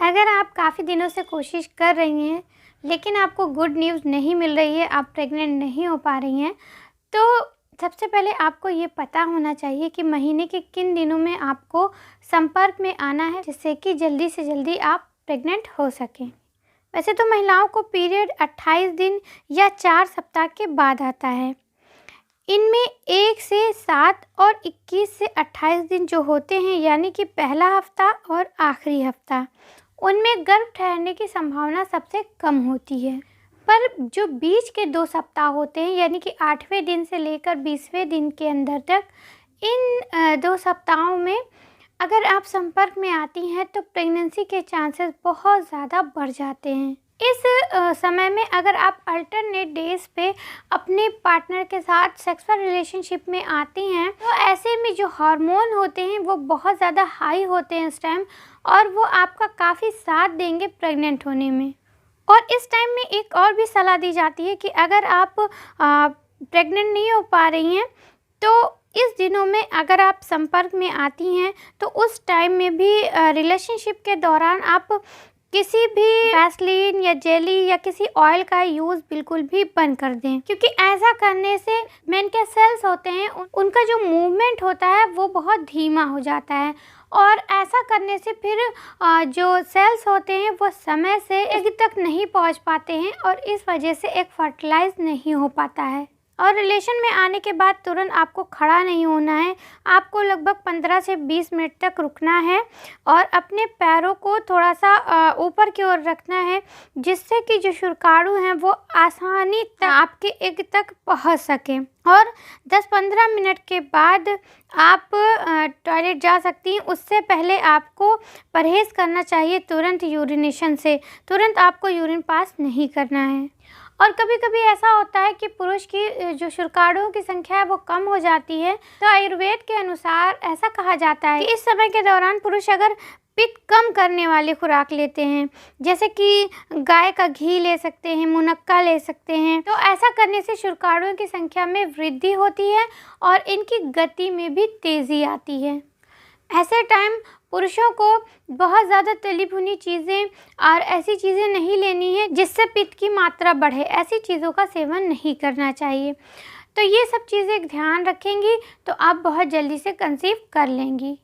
अगर आप काफ़ी दिनों से कोशिश कर रही हैं, लेकिन आपको गुड न्यूज़ नहीं मिल रही है, आप प्रेग्नेंट नहीं हो पा रही हैं, तो सबसे पहले आपको ये पता होना चाहिए कि महीने के किन दिनों में आपको संपर्क में आना है, जिससे कि जल्दी से जल्दी आप प्रेग्नेंट हो सकें। वैसे तो महिलाओं को पीरियड 28 दिन या 4 सप्ताह के बाद आता है। इनमें 1 से 7 और 21 से 28 दिन जो होते हैं, यानी कि पहला हफ्ता और आखिरी हफ्ता, उनमें गर्भ ठहरने की संभावना सबसे कम होती है। पर जो बीच के 2 सप्ताह होते हैं, यानी कि 8वें दिन से लेकर 20वें दिन के अंदर तक, इन 2 सप्ताहों में अगर आप संपर्क में आती हैं तो प्रेगनेंसी के चांसेस बहुत ज़्यादा बढ़ जाते हैं। इस समय में अगर आप अल्टरनेट डेज पे अपने पार्टनर के साथ सेक्सुअल रिलेशनशिप में आती हैं, तो ऐसे में जो हार्मोन होते हैं वो बहुत ज़्यादा हाई होते हैं इस टाइम, और वो आपका काफ़ी साथ देंगे प्रेग्नेंट होने में। और इस टाइम में एक और भी सलाह दी जाती है कि अगर आप प्रेग्नेंट नहीं हो पा रही हैं, तो इस दिनों में अगर आप संपर्क में आती हैं तो उस टाइम में भी रिलेशनशिप के दौरान आप किसी भी वैसलीन या जेली या किसी ऑयल का यूज़ बिल्कुल भी बंद कर दें, क्योंकि ऐसा करने से मेन के सेल्स होते हैं उनका जो मूवमेंट होता है वो बहुत धीमा हो जाता है, और ऐसा करने से फिर जो सेल्स होते हैं वो समय से एग तक नहीं पहुंच पाते हैं, और इस वजह से एग फर्टिलाइज नहीं हो पाता है। और रिलेशन में आने के बाद तुरंत आपको खड़ा नहीं होना है, आपको लगभग 15 से 20 मिनट तक रुकना है और अपने पैरों को थोड़ा सा ऊपर की ओर रखना है, जिससे कि जो शुक्राणु हैं वो आसानी से आपके एग तक पहुंच सकें। और 10-15 मिनट के बाद आप टॉयलेट जा सकती हैं। उससे पहले आपको परहेज़ करना चाहिए तुरंत यूरिनेशन से, तुरंत आपको यूरिन पास नहीं करना है। और कभी-कभी ऐसा होता है कि पुरुष की जो शुक्राणुओं की संख्या है वो कम हो जाती है, तो आयुर्वेद के अनुसार ऐसा कहा जाता है कि इस समय के दौरान पुरुष अगर पित्त कम करने वाली खुराक लेते हैं, जैसे कि गाय का घी ले सकते हैं, मुनक्का ले सकते हैं, तो ऐसा करने से शुक्राणुओं की संख्या में वृद्धि होती है और इनकी गति में भी तेज़ी आती है। ऐसे टाइम पुरुषों को बहुत ज़्यादा तली भुनी चीज़ें और ऐसी चीज़ें नहीं लेनी है जिससे पित्त की मात्रा बढ़े, ऐसी चीज़ों का सेवन नहीं करना चाहिए। तो ये सब चीज़ें ध्यान रखेंगी तो आप बहुत जल्दी से कंसीव कर लेंगी।